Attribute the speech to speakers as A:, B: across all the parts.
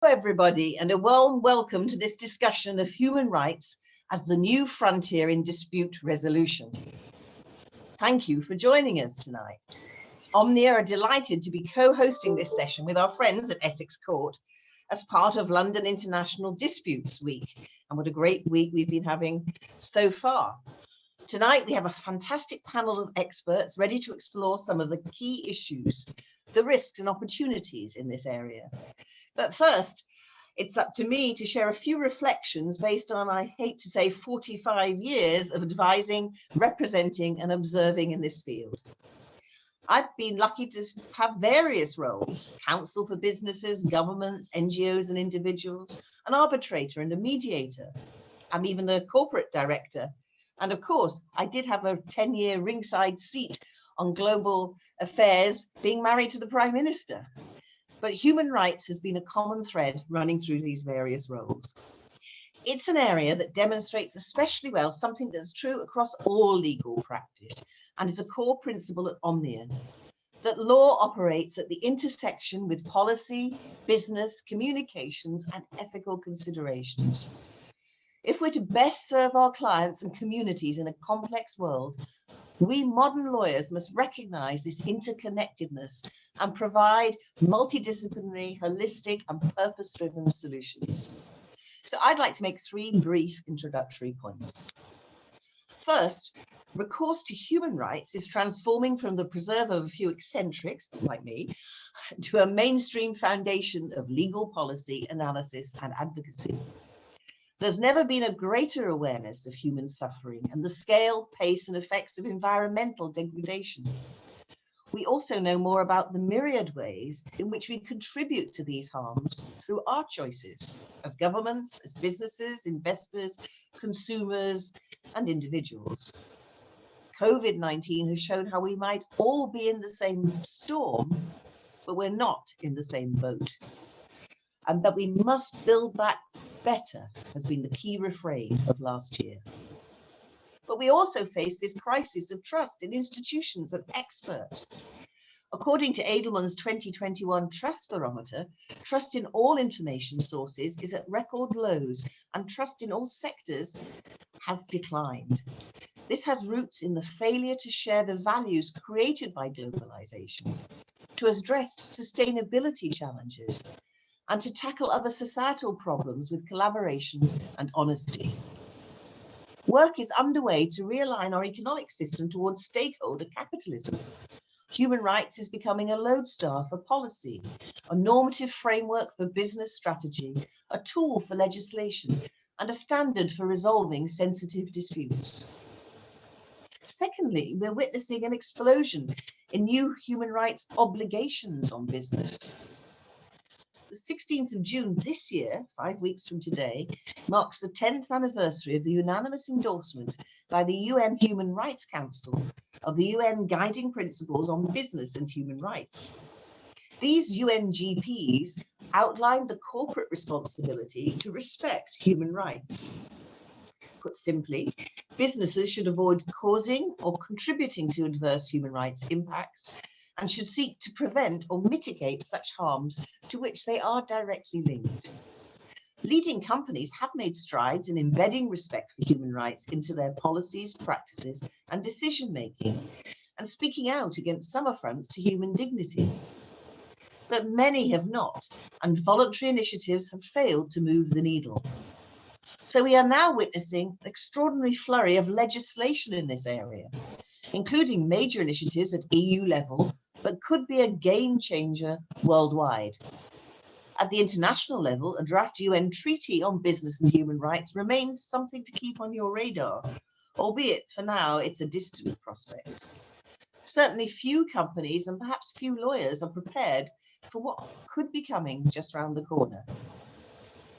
A: everybody, and a warm welcome to this discussion of human rights as the new frontier in dispute resolution. Thank you for joining us tonight. Omnia are delighted to be co-hosting this session with our friends at Essex Court as part of London International Disputes Week. And what a great week we've been having so far. Tonight, we have a fantastic panel of experts ready to explore some of the key issues, the risks and opportunities in this area. But first, it's up to me to share a few reflections based on, I hate to say, 45 years of advising, representing and observing in this field. I've been lucky to have various roles: counsel for businesses, governments, NGOs and individuals, an arbitrator and a mediator. I'm even a corporate director. And of course, I did have a 10-year ringside seat on global affairs, being married to the Prime Minister. But human rights has been a common thread running through these various roles. It's an area that demonstrates especially well something that's true across all legal practice, and is a core principle at Omnia, that law operates at the intersection with policy, business, communications, and ethical considerations. If we're to best serve our clients and communities in a complex world, we modern lawyers must recognize this interconnectedness and provide multidisciplinary, holistic, and purpose-driven solutions. So I'd like to make three brief introductory points. First, recourse to human rights is transforming from the preserve of a few eccentrics, like me, to a mainstream foundation of legal policy, analysis, and advocacy. There's never been a greater awareness of human suffering and the scale, pace, and effects of environmental degradation. We also know more about the myriad ways in which we contribute to these harms through our choices as governments, as businesses, investors, consumers, and individuals. COVID-19 has shown how we might all be in the same storm, but we're not in the same boat. And that we must build back better has been the key refrain of last year. But we also face this crisis of trust in institutions and experts. According to Edelman's 2021 Trust Barometer, trust in all information sources is at record lows, and trust in all sectors has declined. This has roots in the failure to share the values created by globalization, to address sustainability challenges, and to tackle other societal problems with collaboration and honesty. Work is underway to realign our economic system towards stakeholder capitalism. Human rights is becoming a lodestar for policy, a normative framework for business strategy, a tool for legislation, and a standard for resolving sensitive disputes. Secondly, we're witnessing an explosion in new human rights obligations on business. The 16th of June this year, 5 weeks from today, marks the 10th anniversary of the unanimous endorsement by the UN Human Rights Council of the UN Guiding Principles on Business and Human Rights. These UNGPs outlined the corporate responsibility to respect human rights. Put simply, businesses should avoid causing or contributing to adverse human rights impacts, and should seek to prevent or mitigate such harms to which they are directly linked. Leading companies have made strides in embedding respect for human rights into their policies, practices, and decision-making, and speaking out against some affronts to human dignity. But many have not, and voluntary initiatives have failed to move the needle. So we are now witnessing an extraordinary flurry of legislation in this area, including major initiatives at EU level, but could be a game changer worldwide. At the international level, a draft UN treaty on business and human rights remains something to keep on your radar, albeit for now it's a distant prospect. Certainly few companies and perhaps few lawyers are prepared for what could be coming just round the corner.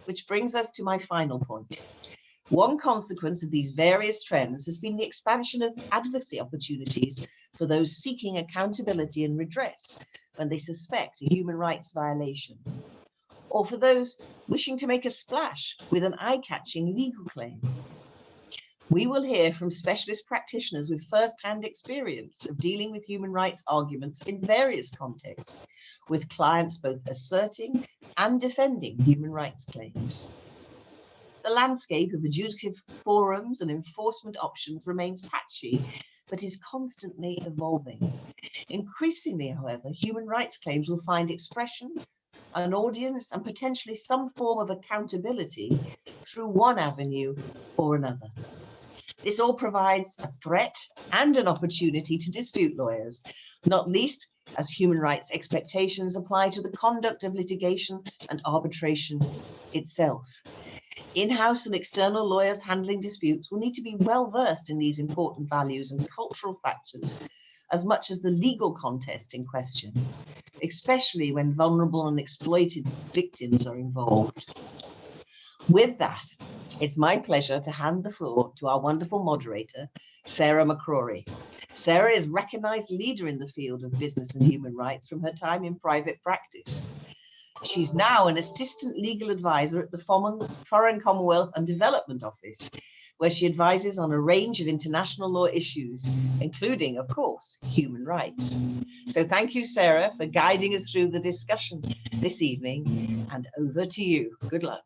A: Which brings us to my final point. One consequence of these various trends has been the expansion of advocacy opportunities for those seeking accountability and redress when they suspect a human rights violation, or for those wishing to make a splash with an eye-catching legal claim. We will hear from specialist practitioners with first-hand experience of dealing with human rights arguments in various contexts, with clients both asserting and defending human rights claims. The landscape of adjudicative forums and enforcement options remains patchy, but is constantly evolving. Increasingly, however, human rights claims will find expression, an audience, and potentially some form of accountability through one avenue or another. This all provides a threat and an opportunity to dispute lawyers, not least as human rights expectations apply to the conduct of litigation and arbitration itself. In-house and external lawyers handling disputes will need to be well versed in these important values and cultural factors as much as the legal contest in question, especially when vulnerable and exploited victims are involved. With that, it's my pleasure to hand the floor to our wonderful moderator, Sarah McCrory. Sarah is a recognized leader in the field of business and human rights from her time in private practice. She's now an assistant legal advisor at the Foreign Commonwealth and Development Office, where she advises on a range of international law issues, including, of course, human rights. So thank you, Sarah, for guiding us through the discussion this evening, and over to you. Good luck.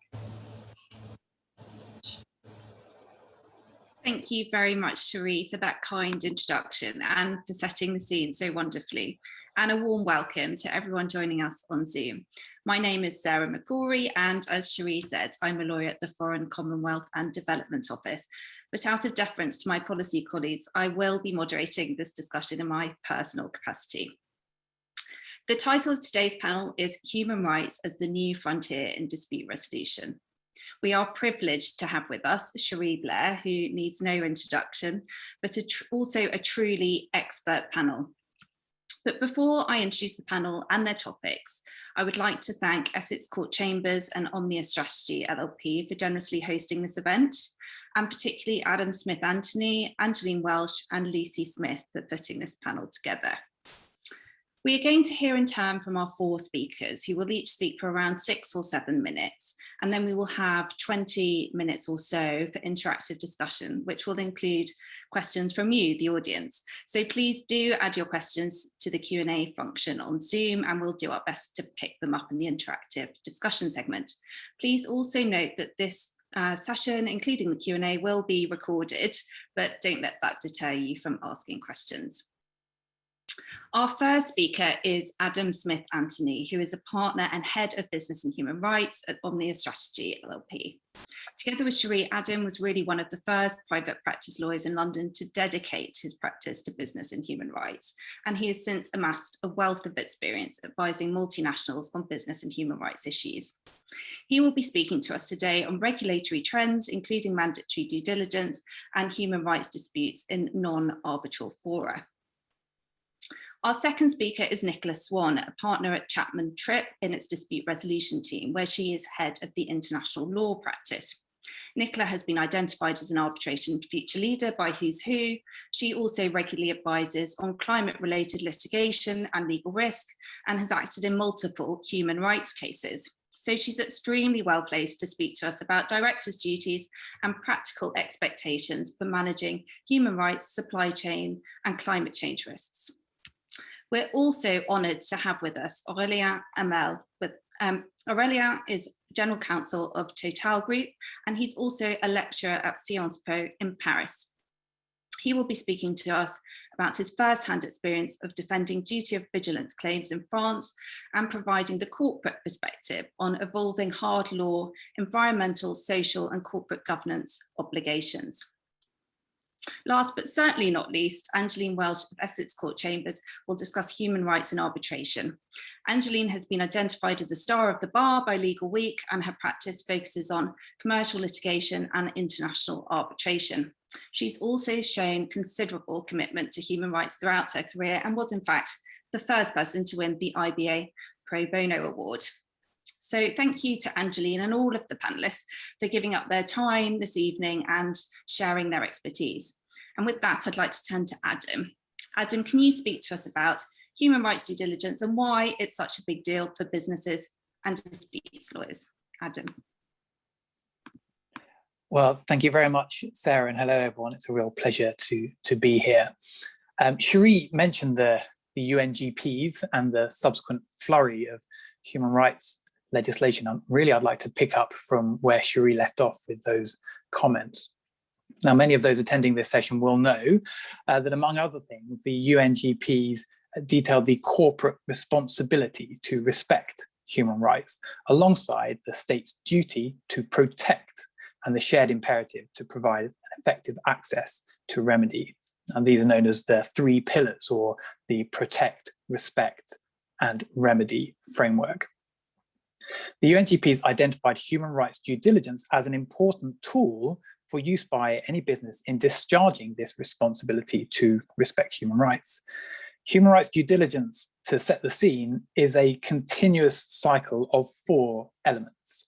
B: Thank you very much, Cherie, for that kind introduction and for setting the scene so wonderfully. And a warm welcome to everyone joining us on Zoom. My name is Sarah McCrory, and as Cherie said, I'm a lawyer at the Foreign Commonwealth and Development Office. But out of deference to my policy colleagues, I will be moderating this discussion in my personal capacity. The title of today's panel is Human Rights as the New Frontier in Dispute Resolution. We are privileged to have with us Cherie Blair, who needs no introduction, but also a truly expert panel. But before I introduce the panel and their topics, I would like to thank Essex Court Chambers and Omnia Strategy LLP for generously hosting this event, and particularly Adam Smith-Anthony, Angeline Welsh and Lucy Smith for putting this panel together. We are going to hear in turn from our four speakers, who will each speak for around 6 or 7 minutes, and then we will have 20 minutes or so for interactive discussion, which will include questions from you, the audience. So please do add your questions to the Q&A function on Zoom, and we'll do our best to pick them up in the interactive discussion segment. Please also note that this session, including the Q&A, will be recorded, but don't let that deter you from asking questions. Our first speaker is Adam Smith-Anthony, who is a partner and head of business and human rights at Omnia Strategy LLP. Together with Cherie, Adam was really one of the first private practice lawyers in London to dedicate his practice to business and human rights, and he has since amassed a wealth of experience advising multinationals on business and human rights issues. He will be speaking to us today on regulatory trends, including mandatory due diligence and human rights disputes in non-arbitral fora. Our second speaker is Nicola Swan, a partner at Chapman Tripp in its dispute resolution team, where she is head of the international law practice. Nicola has been identified as an arbitration future leader by Who's Who. She also regularly advises on climate-related litigation and legal risk, and has acted in multiple human rights cases. So she's extremely well placed to speak to us about directors' duties and practical expectations for managing human rights, supply chain, and climate change risks. We're also honoured to have with us Aurélien Hamel. Aurélien is General Counsel of Total Group, and he's also a lecturer at Sciences Po in Paris. He will be speaking to us about his first-hand experience of defending duty of vigilance claims in France and providing the corporate perspective on evolving hard law, environmental, social, and corporate governance obligations. Last but certainly not least, Angeline Welsh of Essex Court Chambers will discuss human rights and arbitration. Angeline has been identified as a star of the bar by Legal Week, and her practice focuses on commercial litigation and international arbitration. She's also shown considerable commitment to human rights throughout her career, and was in fact the first person to win the IBA Pro Bono Award. So thank you to Angeline and all of the panelists for giving up their time this evening and sharing their expertise. And with that, I'd like to turn to Adam. Adam, can you speak to us about human rights due diligence and why it's such a big deal for businesses and disputes lawyers? Adam.
C: Well, thank you very much, Sarah, and hello, everyone. It's a real pleasure to be here. Cherie mentioned the UNGPs and the subsequent flurry of human rights legislation. And really, I'd like to pick up from where Cherie left off with those comments. Now, many of those attending this session will know that, among other things, the UNGPs detailed the corporate responsibility to respect human rights, alongside the state's duty to protect and the shared imperative to provide an effective access to remedy. And these are known as the 3 pillars, or the protect, respect, and remedy framework. The UNGPs identified human rights due diligence as an important tool for use by any business in discharging this responsibility to respect human rights. Human rights due diligence, to set the scene, is a continuous cycle of 4 elements.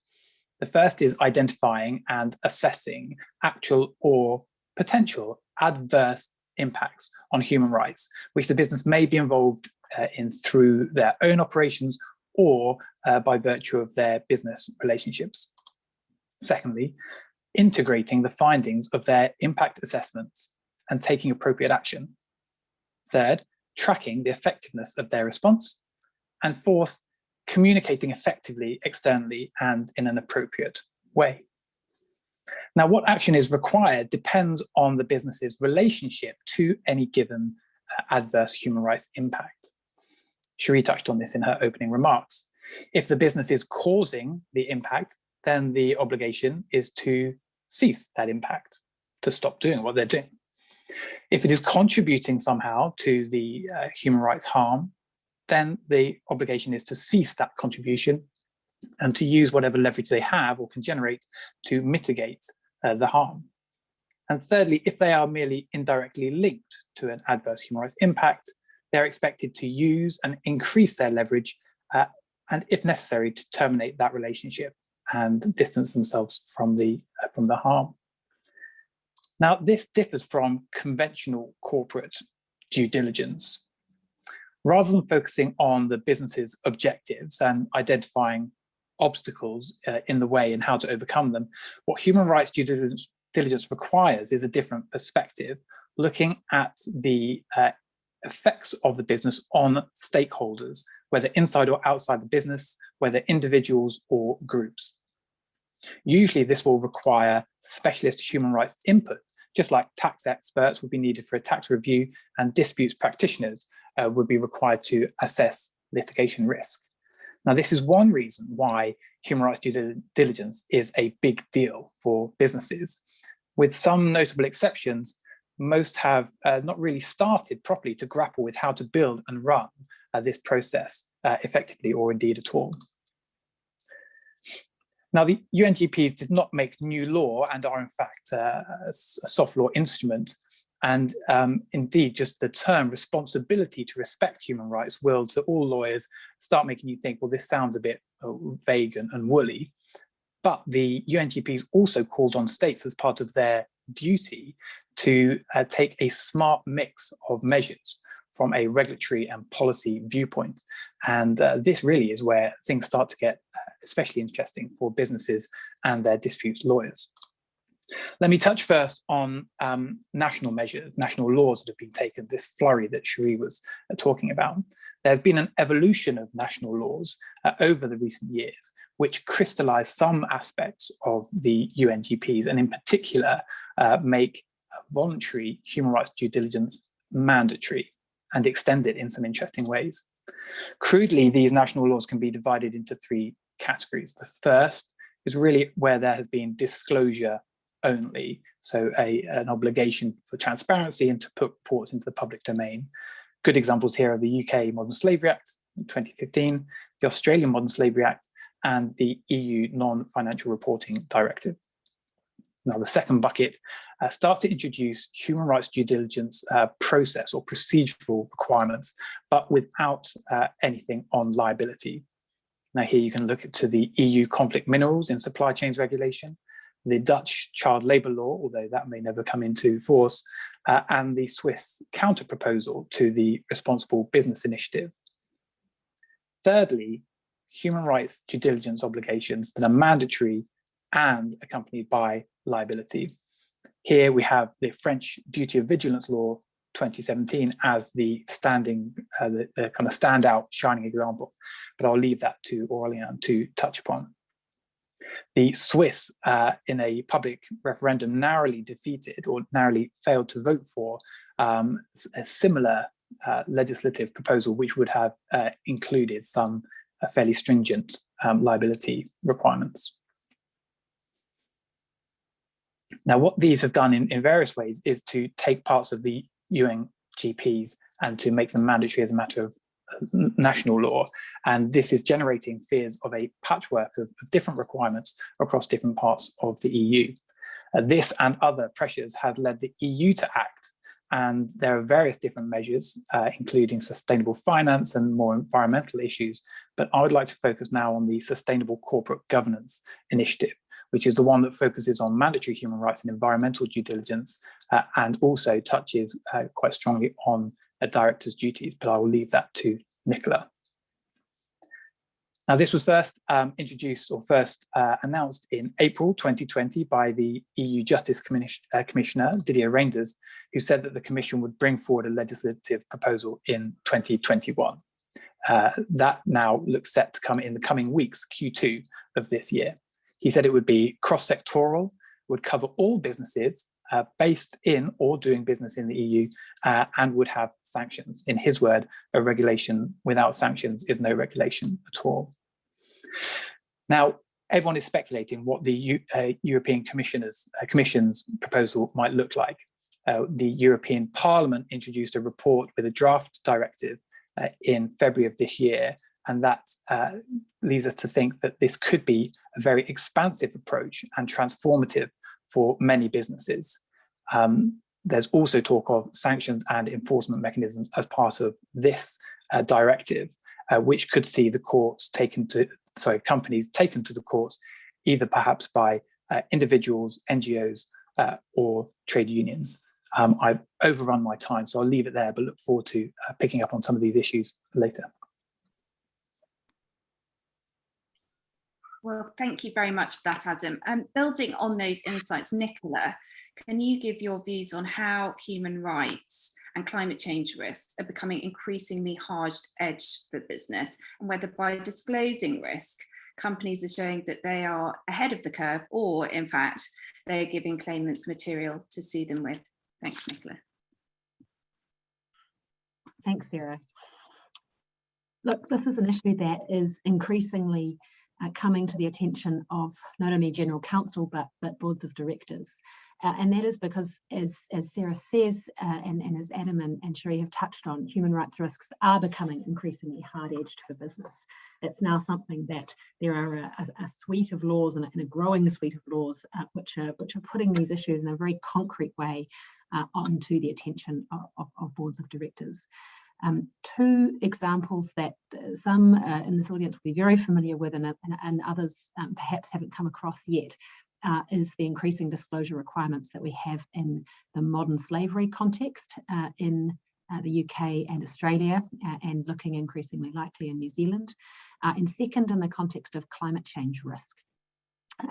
C: The first is identifying and assessing actual or potential adverse impacts on human rights, which the business may be involved in through their own operations or by virtue of their business relationships. Secondly, integrating the findings of their impact assessments and taking appropriate action. Third, tracking the effectiveness of their response. And fourth, communicating effectively externally and in an appropriate way. Now, what action is required depends on the business's relationship to any given adverse human rights impact. Cherie touched on this in her opening remarks. If the business is causing the impact, then the obligation is to cease that impact, to stop doing what they're doing. If it is contributing somehow to the human rights harm, then the obligation is to cease that contribution and to use whatever leverage they have or can generate to mitigate the harm. And thirdly, if they are merely indirectly linked to an adverse human rights impact, they're expected to use and increase their leverage and, if necessary, to terminate that relationship and distance themselves from the harm. Now, this differs from conventional corporate due diligence. Rather than focusing on the business's objectives and identifying obstacles in the way and how to overcome them, what human rights due diligence requires is a different perspective, looking at the effects of the business on stakeholders, whether inside or outside the business, whether individuals or groups. Usually this will require specialist human rights input, just like tax experts would be needed for a tax review and disputes practitioners would be required to assess litigation risk. Now, this is one reason why human rights due diligence is a big deal for businesses. With some notable exceptions, most have not really started properly to grapple with how to build and run this process effectively or indeed at all. Now, the UNGPs did not make new law and are in fact a soft law instrument. And indeed, just the term responsibility to respect human rights will, to all lawyers, start making you think, well, this sounds a bit vague and woolly. But the UNGPs also called on states as part of their duty to take a smart mix of measures from a regulatory and policy viewpoint. And this really is where things start to get especially interesting for businesses and their disputes lawyers. Let me touch first on national measures, national laws that have been taken, this flurry that Cherie was talking about. There's been an evolution of national laws over the recent years, which crystallize some aspects of the UNGPs, and in particular make voluntary human rights due diligence mandatory and extend it in some interesting ways. Crudely, these national laws can be divided into 3 categories. The first is really where there has been disclosure only, so an obligation for transparency and to put reports into the public domain. Good examples here are the UK Modern Slavery Act in 2015, the Australian Modern Slavery Act, and the EU Non-Financial Reporting Directive. Now, the second bucket starts to introduce human rights due diligence process or procedural requirements, but without anything on liability. Now, here you can look to the EU conflict minerals in supply chains regulation, the Dutch child labour law, although that may never come into force, and the Swiss counter-proposal to the Responsible Business Initiative. Thirdly, human rights due diligence obligations that are mandatory and accompanied by liability. Here we have the French duty of vigilance law 2017 as the kind of standout shining example, but I'll leave that to Aurélien to touch upon. The Swiss, in a public referendum, narrowly defeated or narrowly failed to vote for a similar legislative proposal, which would have included some fairly stringent liability requirements. Now, what these have done in various ways is to take parts of the UNGPs and to make them mandatory as a matter of national law. And this is generating fears of a patchwork of different requirements across different parts of the EU. This and other pressures has led the EU to act. And there are various different measures, including sustainable finance and more environmental issues. But I would like to focus now on the Sustainable Corporate Governance Initiative, which is the one that focuses on mandatory human rights and environmental due diligence, and also touches quite strongly on a director's duties, but I will leave that to Nicola. Now, this was first introduced or first announced in April 2020 by the EU Justice Commissioner, Didier Reynders, who said that the Commission would bring forward a legislative proposal in 2021. That now looks set to come in the coming weeks, Q2 of this year. He said it would be cross-sectoral, would cover all businesses based in or doing business in the EU, and would have sanctions. In his word, a regulation without sanctions is no regulation at all. Now, everyone is speculating what the European Commission's proposal might look like. The European Parliament introduced a report with a draft directive in February of this year, and that leads us to think that this could be a very expansive approach and transformative for many businesses. There's also talk of sanctions and enforcement mechanisms as part of this directive, which could see the courts companies taken to the courts, either perhaps by individuals, NGOs, or trade unions. I've overrun my time, so I'll leave it there, but look forward to picking up on some of these issues later.
B: Well, thank you very much for that, Adam. Building on those insights, Nicola, can you give your views on how human rights and climate change risks are becoming increasingly hard-edged for business, and whether by disclosing risk, companies are showing that they are ahead of the curve, or in fact, they are giving claimants material to sue them with? Thanks, Nicola.
D: Thanks, Sarah. Look, this is an issue that is increasingly coming to the attention of not only General Counsel, but boards of directors. And that is because, as Sarah says, and as Adam and Cherie have touched on, human rights risks are becoming increasingly hard-edged for business. It's now something that there are a suite of laws and a growing suite of laws which are putting these issues in a very concrete way onto the attention of boards of directors. Two examples that some in this audience will be very familiar with, and others perhaps haven't come across yet, is the increasing disclosure requirements that we have in the modern slavery context in the UK and Australia, and looking increasingly likely in New Zealand, and second in the context of climate change risk.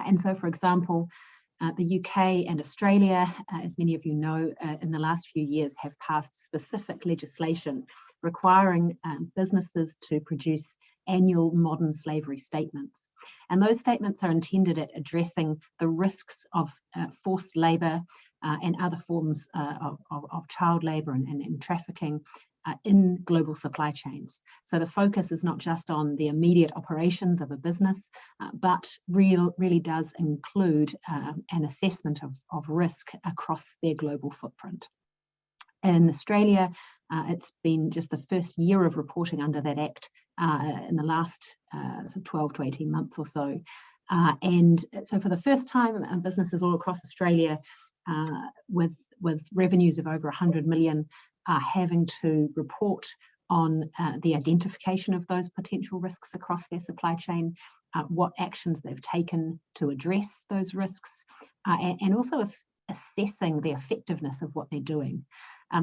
D: And so, for example, the UK and Australia, as many of you know, in the last few years have passed specific legislation requiring businesses to produce annual modern slavery statements. And those statements are intended at addressing the risks of forced labour and other forms of child labour and trafficking in global supply chains. So the focus is not just on the immediate operations of a business, but really does include an assessment of risk across their global footprint. In Australia, it's been just the first year of reporting under that Act in the last 12 to 18 months or so. And so for the first time, businesses all across Australia with revenues of over 100 million are having to report on the identification of those potential risks across their supply chain, what actions they've taken to address those risks, and also assessing the effectiveness of what they're doing.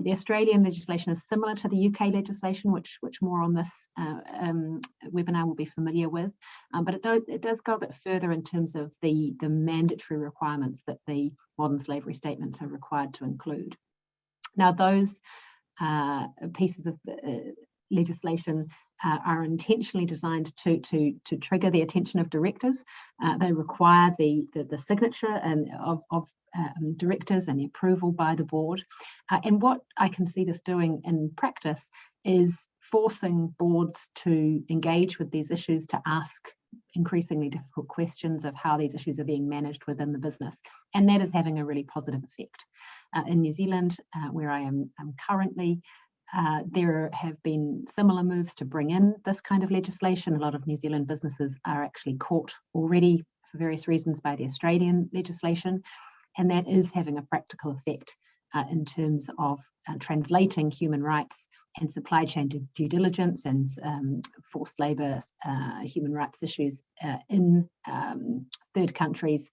D: The Australian legislation is similar to the UK legislation, which more on this webinar will be familiar with, but it does go a bit further in terms of the mandatory requirements that the modern slavery statements are required to include. Now, those pieces of legislation are intentionally designed to trigger the attention of directors. They require the signature of directors and the approval by the board. And what I can see this doing in practice is forcing boards to engage with these issues, to ask increasingly difficult questions of how these issues are being managed within the business. And that is having a really positive effect. In New Zealand, where I am currently, there have been similar moves to bring in this kind of legislation. A lot of New Zealand businesses are actually caught already for various reasons by the Australian legislation, and that is having a practical effect in terms of translating human rights and supply chain due diligence and forced labour human rights issues in third countries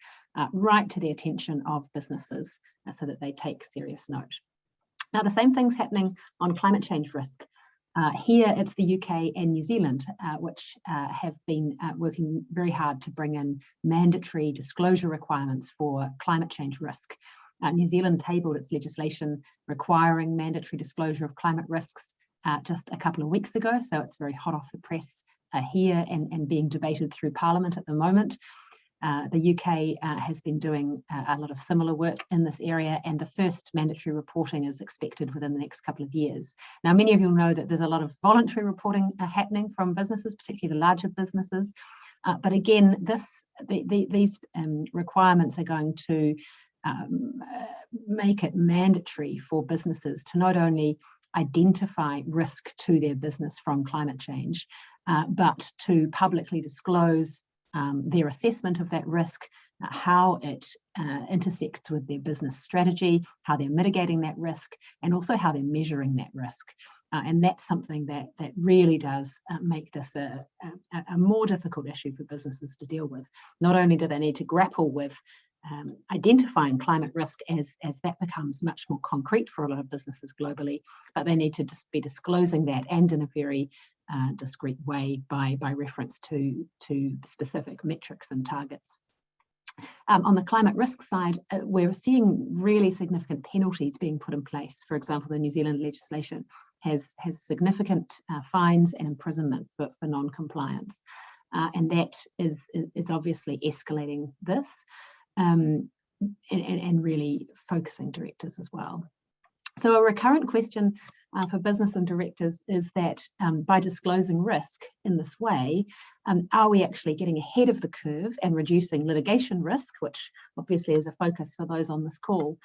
D: right to the attention of businesses so that they take serious note. Now, the same thing's happening on climate change risk. Here, it's the UK and New Zealand, which have been working very hard to bring in mandatory disclosure requirements for climate change risk. New Zealand tabled its legislation requiring mandatory disclosure of climate risks just a couple of weeks ago, so it's very hot off the press here and being debated through Parliament at the moment. The UK has been doing a lot of similar work in this area, and the first mandatory reporting is expected within the next couple of years. Now, many of you know that there's a lot of voluntary reporting happening from businesses, particularly the larger businesses. But again, these requirements are going to make it mandatory for businesses to not only identify risk to their business from climate change, but to publicly disclose their assessment of that risk, how it intersects with their business strategy, how they're mitigating that risk, and also how they're measuring that risk. And that's something that really does make this a more difficult issue for businesses to deal with. Not only do they need to grapple with identifying climate risk as that becomes much more concrete for a lot of businesses globally, but they need to just be disclosing that, and in a very discrete way by reference to specific metrics and targets. On the climate risk side, we're seeing really significant penalties being put in place. For example, the New Zealand legislation has significant fines and imprisonment for non-compliance, and that is obviously escalating this. And really focusing directors as well. So a recurrent question for business and directors is that by disclosing risk in this way, are we actually getting ahead of the curve and reducing litigation risk, which obviously is a focus for those on this call,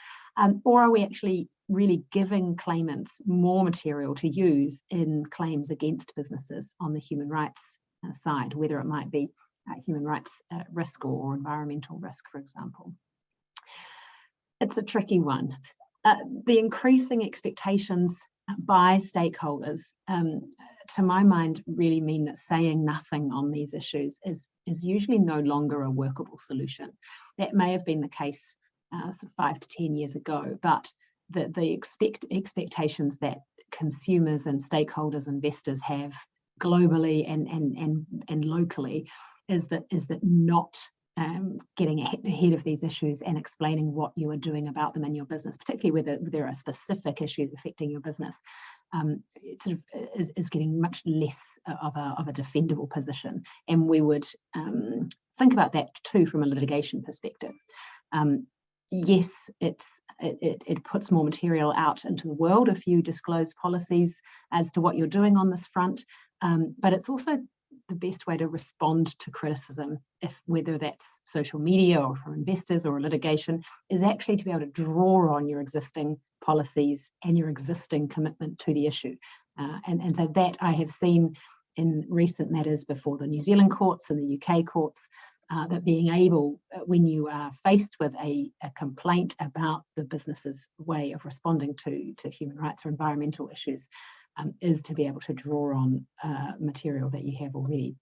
D: or are we actually really giving claimants more material to use in claims against businesses on the human rights side, whether it might be human rights risk or environmental risk, for example? It's a tricky one. The increasing expectations by stakeholders, to my mind, really mean that saying nothing on these issues is usually no longer a workable solution. That may have been the case 5 to 10 years ago, but the expectations that consumers and stakeholders, investors have globally and locally is that not getting ahead of these issues and explaining what you are doing about them in your business, particularly where there are specific issues affecting your business, it sort of is getting much less of a defendable position. And we would think about that too from a litigation perspective. Yes, it puts more material out into the world if you disclose policies as to what you're doing on this front, but it's also the best way to respond to criticism, whether that's social media or from investors or litigation, is actually to be able to draw on your existing policies and your existing commitment to the issue. And so that I have seen in recent matters before the New Zealand courts and the UK courts, that being able, when you are faced with a complaint about the business's way of responding to human rights or environmental issues, is to be able to draw on material that you have already.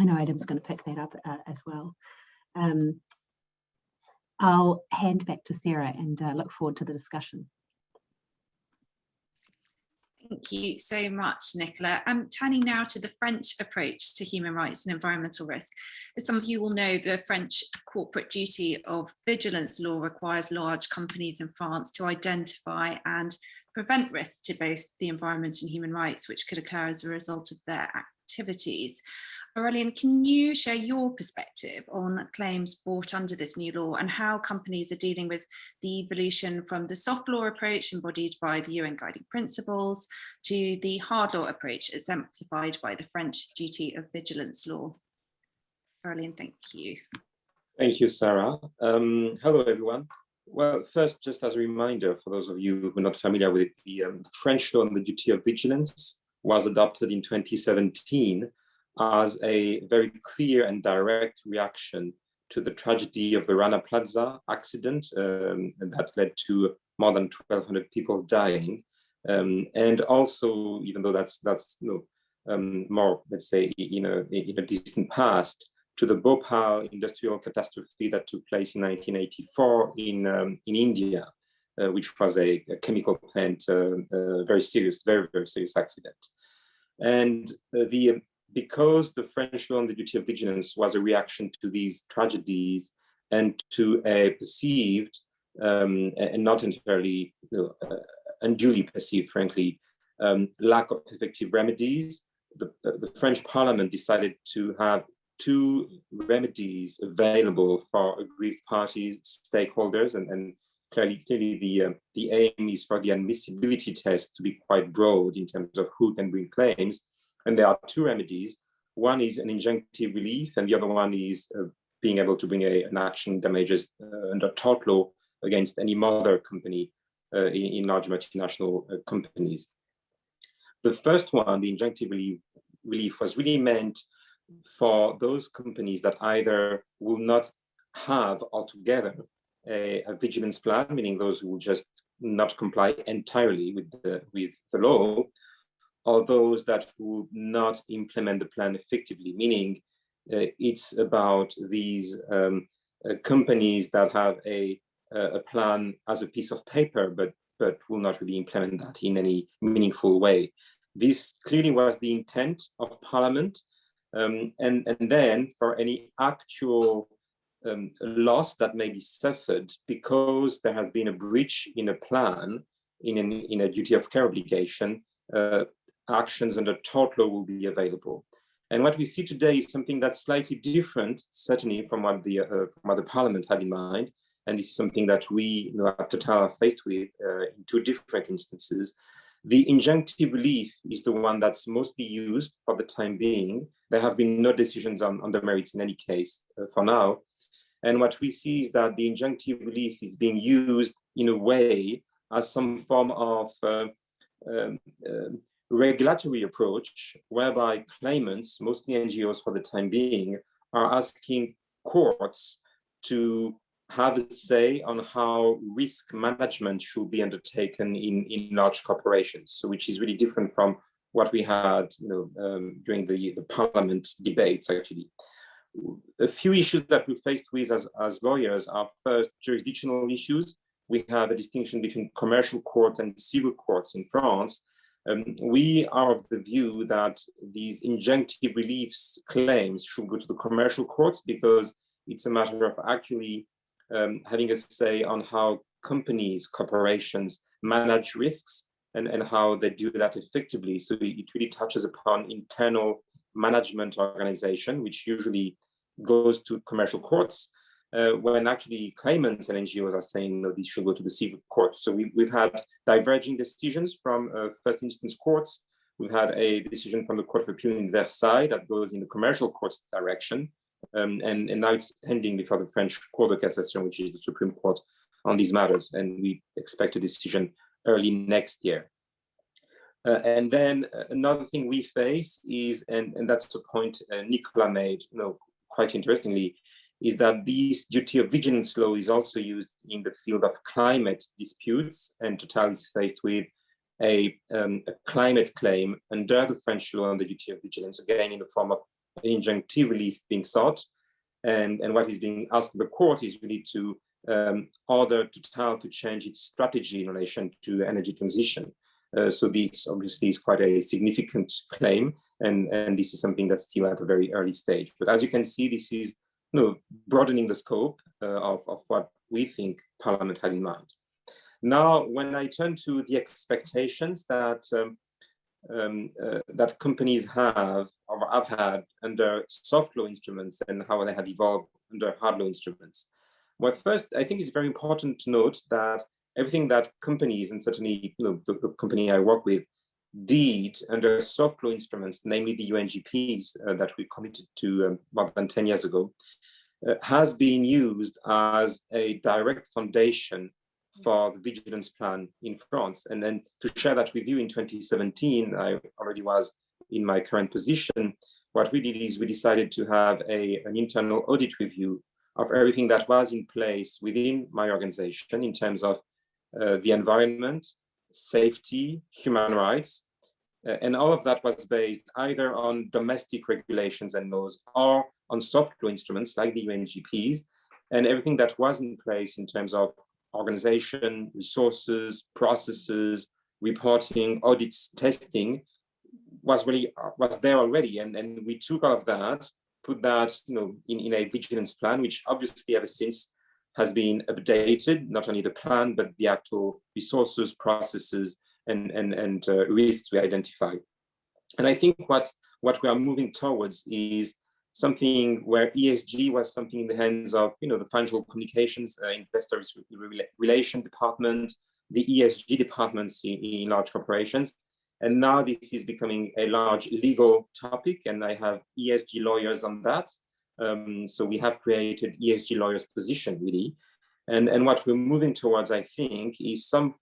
D: I know Adam's going to pick that up as well. I'll hand back to Sarah and look forward to the discussion.
B: Thank you so much, Nicola. Turning now to the French approach to human rights and environmental risk. As some of you will know, the French corporate duty of vigilance law requires large companies in France to identify and prevent risk to both the environment and human rights, which could occur as a result of their activities. Aurélien, can you share your perspective on claims brought under this new law and how companies are dealing with the evolution from the soft law approach embodied by the UN guiding principles to the hard law approach exemplified by the French duty of vigilance law? Aurélien, thank you.
E: Thank you, Sarah. Hello, everyone. Well, first, just as a reminder, for those of you who are not familiar with it, the French law on the duty of vigilance was adopted in 2017 as a very clear and direct reaction to the tragedy of the Rana Plaza accident and that led to more than 1,200 people dying. And also, even though that's more, let's say, in a distant past, to the Bhopal industrial catastrophe that took place in 1984 in India, which was a chemical plant, very serious, very serious accident. And because the French law on the duty of vigilance was a reaction to these tragedies and to a perceived and not entirely unduly perceived, frankly, lack of effective remedies, the French Parliament decided to have two remedies available for aggrieved parties, stakeholders, and clearly the aim is for the admissibility test to be quite broad in terms of who can bring claims. And there are two remedies. One is an injunctive relief, and the other one is being able to bring an action damages under tort law against any mother company in large multinational companies. The first one, the injunctive relief was really meant for those companies that either will not have altogether a vigilance plan, meaning those who will just not comply entirely with the law, or those that will not implement the plan effectively, meaning it's about these companies that have a plan as a piece of paper, but will not really implement that in any meaningful way. This clearly was the intent of Parliament. And then for any actual loss that may be suffered because there has been a breach in a plan, in a duty of care obligation, actions under tort law will be available. And what we see today is something that's slightly different, certainly from what the Parliament had in mind. And this is something that we at Total are faced with in two different instances. The injunctive relief is the one that's mostly used for the time being. There have been no decisions on the merits in any case for now. And what we see is that the injunctive relief is being used in a way as some form of regulatory approach, whereby claimants, mostly NGOs for the time being, are asking courts to have a say on how risk management should be undertaken in large corporations. So, which is really different from what we had during the Parliament debates, actually. A few issues that we're faced with as lawyers are first jurisdictional issues. We have a distinction between commercial courts and civil courts in France. We are of the view that these injunctive reliefs claims should go to the commercial courts because it's a matter of actually having a say on how companies, corporations manage risks and how they do that effectively. So it really touches upon internal management organization, which usually goes to commercial courts, when actually claimants and NGOs are saying, no, these should go to the civil courts. So we've had diverging decisions from first instance courts. We've had a decision from the Court of Appeal in Versailles that goes in the commercial court's direction. And now it's pending before the French Court de Cassation, which is the Supreme Court, on these matters. And we expect a decision early next year. And then another thing we face is, and that's the point Nicola made, quite interestingly, is that this duty of vigilance law is also used in the field of climate disputes, and Total is faced with a climate claim under the French law on the duty of vigilance, again in the form of injunctive relief being sought. And what is being asked of the court is really to order Total to change its strategy in relation to energy transition. So this obviously is quite a significant claim, and this is something that's still at a very early stage. But as you can see, this is broadening the scope of what we think Parliament had in mind. Now, when I turn to the expectations that that companies have or have had under soft law instruments and how they have evolved under hard law instruments. Well, first, I think it's very important to note that everything that companies, and certainly the company I work with, did under soft law instruments, namely the UNGPs that we committed to more than 10 years ago, has been used as a direct foundation for the Vigilance plan in France. And then to share that with you, in 2017, I already was in my current position. What we did is we decided to have an internal audit review of everything that was in place within my organization in terms of the environment, safety, human rights, and all of that was based either on domestic regulations and laws or on soft law instruments like the UNGPs, and everything that was in place in terms of organization, resources, processes, reporting, audits, testing was there already. And we took all of that, put that in a vigilance plan, which obviously ever since has been updated, not only the plan, but the actual resources, processes, and risks we identify. And I think what we are moving towards is something where ESG was something in the hands of the financial communications, investor relation department, the ESG departments in large corporations. And now this is becoming a large legal topic, and I have ESG lawyers on that. So we have created ESG lawyers position really. And what we're moving towards, I think, is some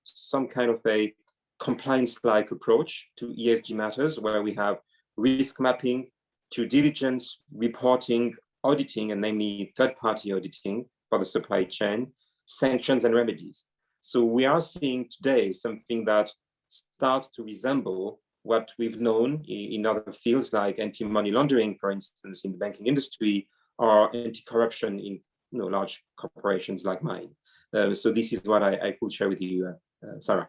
E: kind of a compliance-like approach to ESG matters where we have risk mapping, due diligence, reporting, auditing, and namely third-party auditing for the supply chain, sanctions and remedies. So we are seeing today something that starts to resemble what we've known in other fields like anti-money laundering, for instance, in the banking industry, or anti-corruption in large corporations like mine. So this is what I could share with you, Sarah.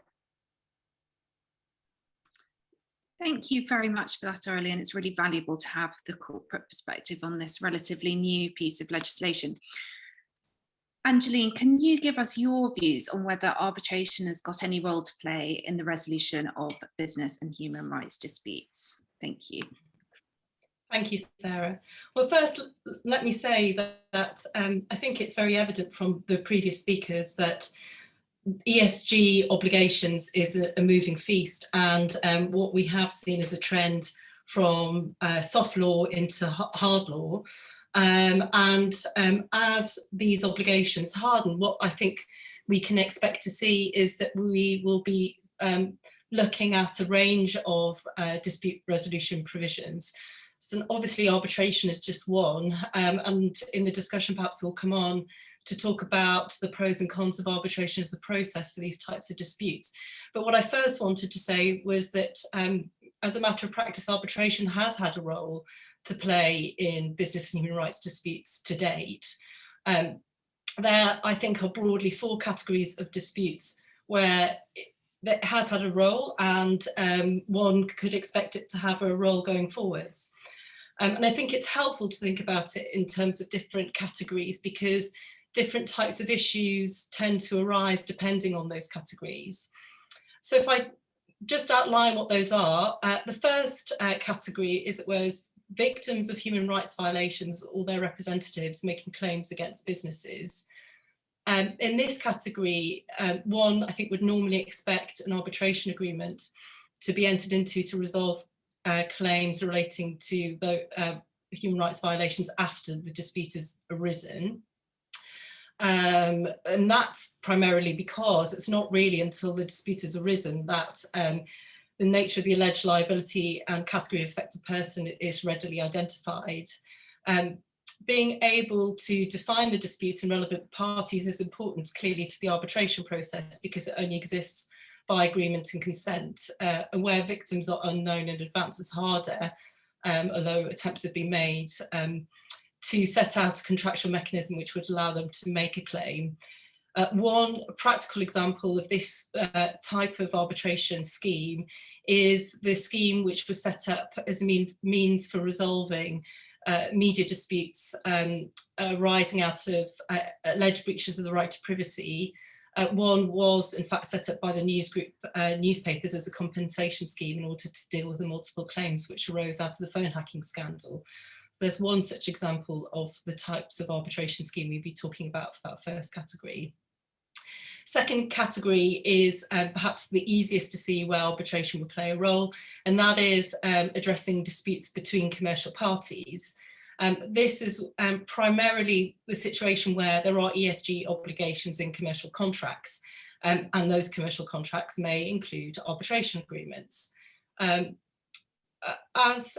B: Thank you very much for that, Aurélien. It's really valuable to have the corporate perspective on this relatively new piece of legislation. Angeline, can you give us your views on whether arbitration has got any role to play in the resolution of business and human rights disputes? Thank you.
F: Thank you, Sarah. Well, first, let me say that I think it's very evident from the previous speakers that ESG obligations is a moving feast, and what we have seen is a trend from soft law into hard law. As these obligations harden, what I think we can expect to see is that we will be looking at a range of dispute resolution provisions. So obviously arbitration is just one, and in the discussion perhaps we'll come on to talk about the pros and cons of arbitration as a process for these types of disputes. But what I first wanted to say was that as a matter of practice, arbitration has had a role to play in business and human rights disputes to date. There, I think, are broadly four categories of disputes where it has had a role, and one could expect it to have a role going forwards. And I think it's helpful to think about it in terms of different categories, because different types of issues tend to arise depending on those categories. So if I just outline what those are, the first category is whereas victims of human rights violations or their representatives making claims against businesses. In this category, one, I think, would normally expect an arbitration agreement to be entered into to resolve claims relating to the human rights violations after the dispute has arisen. And that's primarily because it's not really until the dispute has arisen that the nature of the alleged liability and category of affected person is readily identified. Being able to define the disputes and relevant parties is important clearly to the arbitration process, because it only exists by agreement and consent, and where victims are unknown in advance, it's harder, although attempts have been made, to set out a contractual mechanism which would allow them to make a claim. One practical example of this type of arbitration scheme is the scheme which was set up as a means for resolving media disputes arising out of alleged breaches of the right to privacy One was in fact set up by the news group newspapers as a compensation scheme in order to deal with the multiple claims which arose out of the phone hacking scandal. So there's one such example of the types of arbitration scheme we'd be talking about for that first category. Second category is perhaps the easiest to see where arbitration would play a role, and that is addressing disputes between commercial parties. This is primarily the situation where there are ESG obligations in commercial contracts, and those commercial contracts may include arbitration agreements. As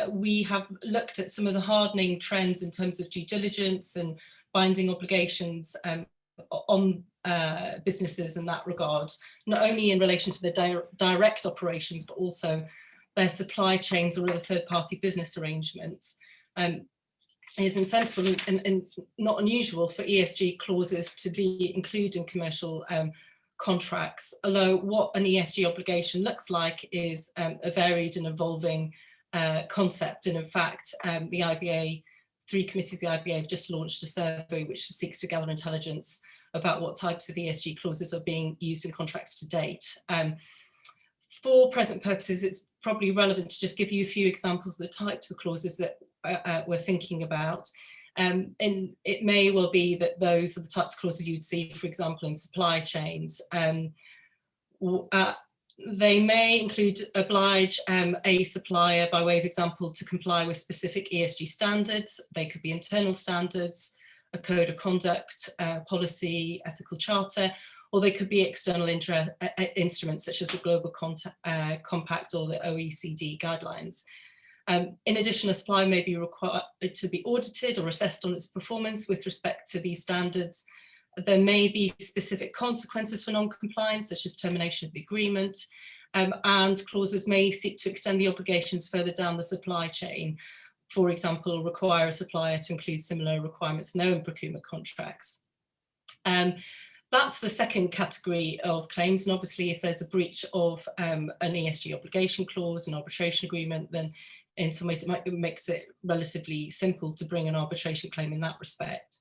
F: we have looked at some of the hardening trends in terms of due diligence and binding obligations on businesses in that regard, not only in relation to the direct operations, but also their supply chains or other third-party business arrangements, is insensible and not unusual for ESG clauses to be included in commercial contracts, although what an ESG obligation looks like is a varied and evolving concept. And in fact, the IBA, 3 committees of the IBA have just launched a survey which seeks to gather intelligence about what types of ESG clauses are being used in contracts to date. For present purposes, it's probably relevant to just give you a few examples of the types of clauses that we're thinking about. And it may well be that those are the types of clauses you'd see, for example, in supply chains. They may include oblige a supplier, by way of example, to comply with specific ESG standards. They could be internal standards, a code of conduct, policy, ethical charter, or they could be external instruments such as the Global Compact or the OECD guidelines. In addition, a supplier may be required to be audited or assessed on its performance with respect to these standards. There may be specific consequences for non-compliance, such as termination of the agreement, and clauses may seek to extend the obligations further down the supply chain. For example, require a supplier to include similar requirements in their own procurement contracts. That's the second category of claims, and obviously if there's a breach of an ESG obligation clause, an arbitration agreement, then in some ways it makes it relatively simple to bring an arbitration claim in that respect.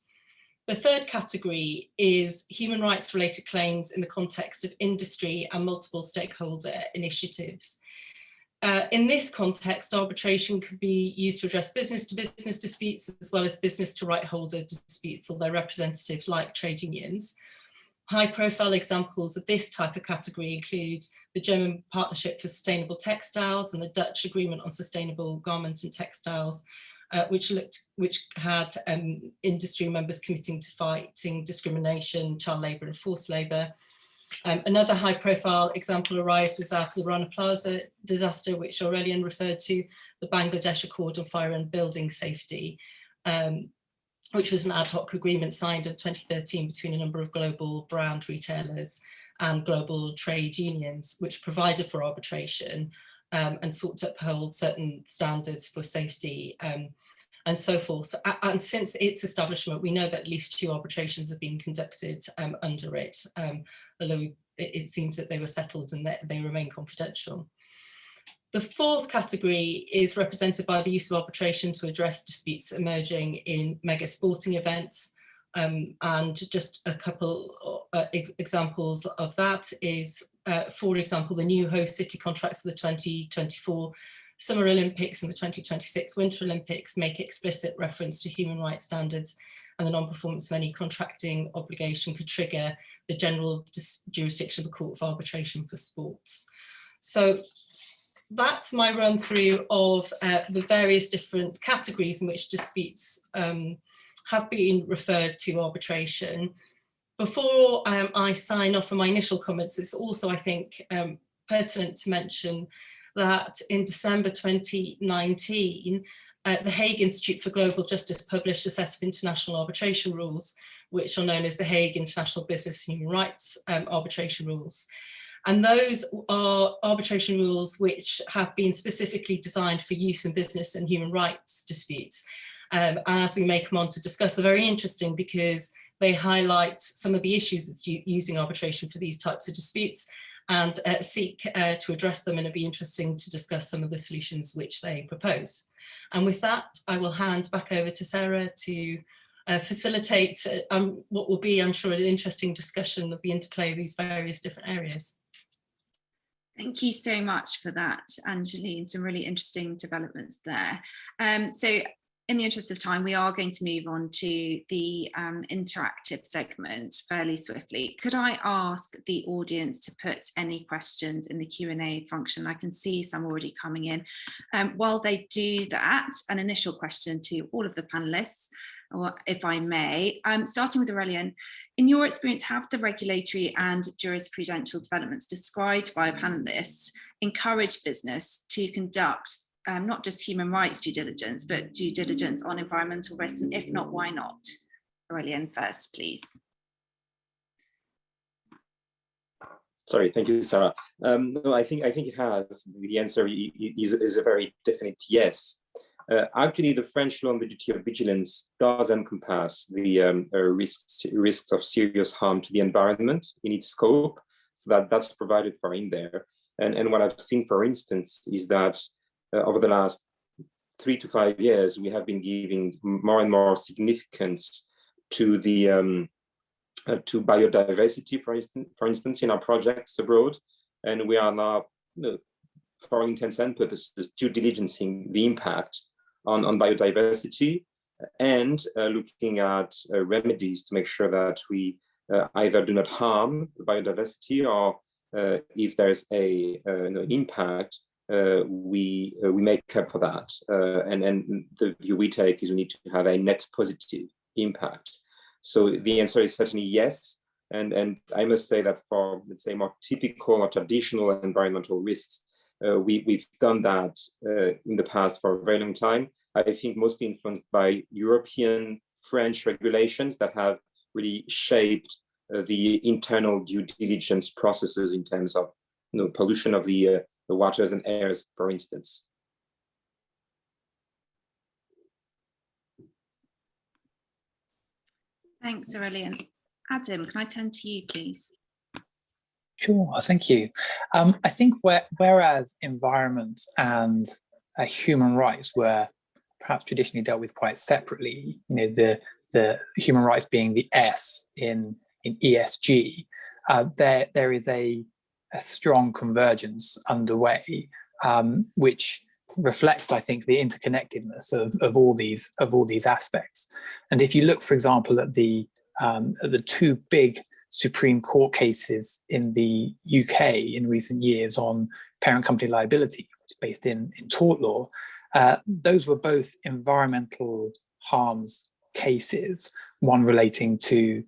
F: The third category is human rights related claims in the context of industry and multiple stakeholder initiatives. In this context, arbitration could be used to address business-to-business disputes as well as business-to-right holder disputes or their representatives like trade unions. High-profile examples of this type of category include the German Partnership for Sustainable Textiles and the Dutch Agreement on Sustainable Garments and Textiles, which had industry members committing to fighting discrimination, child labour and forced labour. Another high-profile example arises out of the Rana Plaza disaster, which Aurelian referred to, the Bangladesh Accord on Fire and Building Safety, which was an ad hoc agreement signed in 2013 between a number of global brand retailers and global trade unions, which provided for arbitration and sought to uphold certain standards for safety and so forth. And since its establishment, we know that at least 2 arbitrations have been conducted under it, although it seems that they were settled and that they remain confidential. The fourth category is represented by the use of arbitration to address disputes emerging in mega sporting events. And just a couple examples of that is, for example, the new host city contracts for the 2024 Summer Olympics and the 2026 Winter Olympics make explicit reference to human rights standards, and the non-performance of any contracting obligation could trigger the general jurisdiction of the Court of Arbitration for Sports. So that's my run through of the various different categories in which disputes have been referred to arbitration. Before I sign off on my initial comments, it's also, I think, pertinent to mention that in December 2019, the Hague Institute for Global Justice published a set of international arbitration rules, which are known as the Hague International Business and Human Rights Arbitration Rules. And those are arbitration rules which have been specifically designed for use in business and human rights disputes. And as we may come on to discuss, are very interesting because they highlight some of the issues with using arbitration for these types of disputes and seek to address them, and it'd be interesting to discuss some of the solutions which they propose. And with that, I will hand back over to Sarah to facilitate what will be, I'm sure, an interesting discussion of the interplay of these various different areas.
B: Thank you so much for that, Angeline. Some really interesting developments there. So in the interest of time, we are going to move on to the interactive segment fairly swiftly. Could I ask the audience to put any questions in the Q&A function? I can see some already coming in. While they do that, an initial question to all of the panelists, or if I may, starting with Aurélien, in your experience, have the regulatory and jurisprudential developments described by panelists encouraged business to conduct not just human rights due diligence, but due diligence on environmental risks, and if not, why not? Aurélien first, please.
E: Sorry, thank you, Sarah. No, I think it has. The answer is a very definite yes. Actually, the French law on the duty of vigilance does encompass the risks of serious harm to the environment in its scope, so that's provided for in there. And what I've seen, for instance, is that over the last 3 to 5 years, we have been giving more and more significance to the to biodiversity, for instance, in our projects abroad, and we are now, for all intents and purposes, due diligencing the impact on biodiversity and looking at remedies to make sure that we either do not harm biodiversity, or if there's a impact, we make up for that. And the view we take is we need to have a net positive impact. So the answer is certainly yes. And I must say that for, let's say, more typical or traditional environmental risks, we've done that in the past for a very long time. I think mostly influenced by European, French regulations that have really shaped the internal due diligence processes in terms of pollution of the waters and airs, for instance.
B: Thanks, Aurélien. Adam, can I turn to you, please?
C: Sure, thank you. I think whereas environment and human rights were perhaps traditionally dealt with quite separately, the human rights being the S in ESG, there is a strong convergence underway, which reflects, I think, the interconnectedness of all these aspects. And if you look, for example, at the 2 big Supreme Court cases in the UK in recent years on parent company liability, which is based in tort law, those were both environmental harms cases, one relating to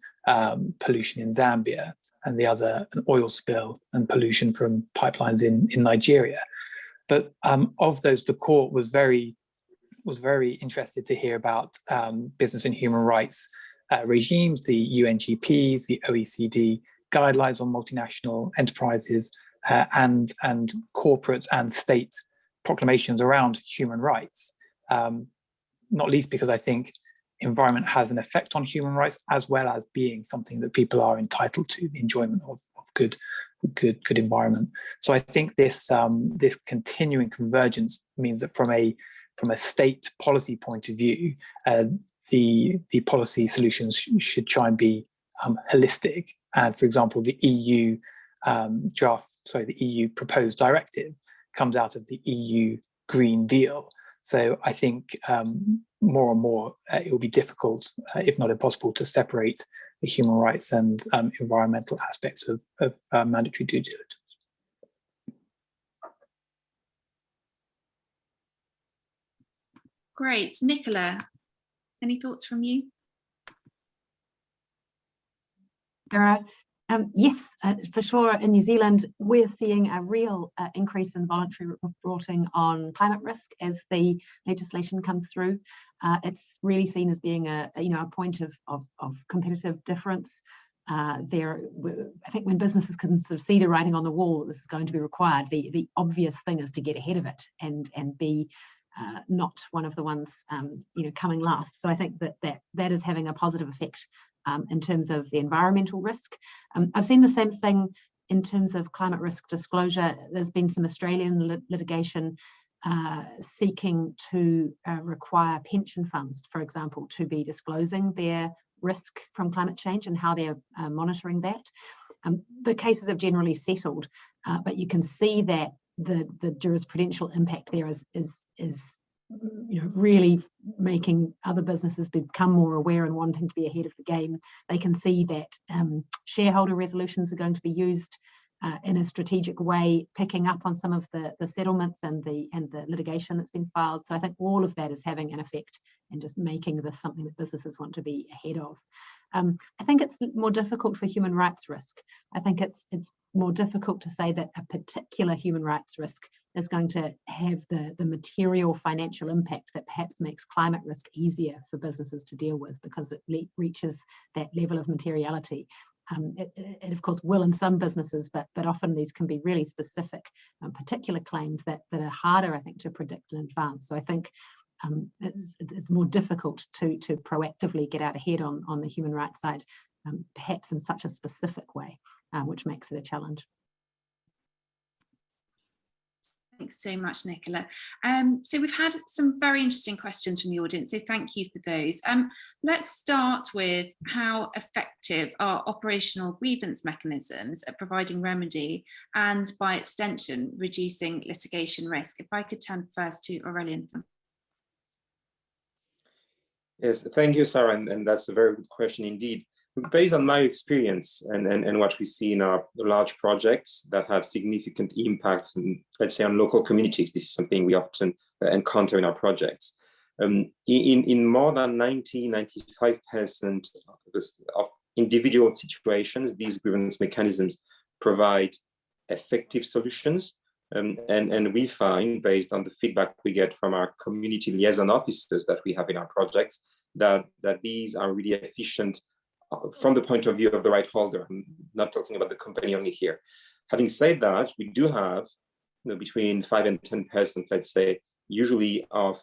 C: pollution in Zambia and the other an oil spill and pollution from pipelines in Nigeria. But of those, the court was very interested to hear about business and human rights regimes, the UNGPs, the OECD guidelines on multinational enterprises, and corporate and state proclamations around human rights, not least because I think environment has an effect on human rights, as well as being something that people are entitled to, the enjoyment of good environment. So I think this continuing convergence means that from a state policy point of view, the policy solutions should try and be holistic. And for example, the EU the EU proposed directive comes out of the EU Green Deal. So I think more and more it will be difficult, if not impossible, to separate the human rights and environmental aspects of mandatory due diligence.
B: Great. Nicola, any thoughts from you?
D: Yes, for sure. In New Zealand, we're seeing a real increase in voluntary reporting on climate risk as the legislation comes through. It's really seen as being a point of competitive difference. I think when businesses can sort of see the writing on the wall that this is going to be required, the obvious thing is to get ahead of it and be not one of the ones coming last. So I think that is having a positive effect in terms of the environmental risk. I've seen the same thing in terms of climate risk disclosure. There's been some Australian litigation seeking to require pension funds, for example, to be disclosing their risk from climate change and how they're monitoring that. The cases have generally settled, but you can see that the jurisprudential impact there is really making other businesses become more aware and wanting to be ahead of the game. They can see that shareholder resolutions are going to be used in a strategic way, picking up on some of the settlements and the litigation that's been filed. So I think all of that is having an effect and just making this something that businesses want to be ahead of. I think it's more difficult for human rights risk. I think it's more difficult to say that a particular human rights risk is going to have the material financial impact that perhaps makes climate risk easier for businesses to deal with, because it reaches that level of materiality. It of course will in some businesses, but often these can be really specific, particular claims that are harder, I think, to predict in advance. So I think it's more difficult to proactively get out ahead on the human rights side, perhaps in such a specific way, which makes it a challenge.
B: Thanks so much, Nicola. So we've had some very interesting questions from the audience, so thank you for those. Let's start with how effective are operational grievance mechanisms at providing remedy and, by extension, reducing litigation risk. If I could turn first to Aurélien.
E: Yes, thank you, Sarah, and that's a very good question indeed. Based on my experience and what we see in our large projects that have significant impacts, let's say, on local communities, this is something we often encounter in our projects. In more than 95% of individual situations, these grievance mechanisms provide effective solutions. And we find, based on the feedback we get from our community liaison officers that we have in our projects, that these are really efficient from the point of view of the right holder. I'm not talking about the company only here. Having said that, we do have between 5 and 10%, let's say, usually of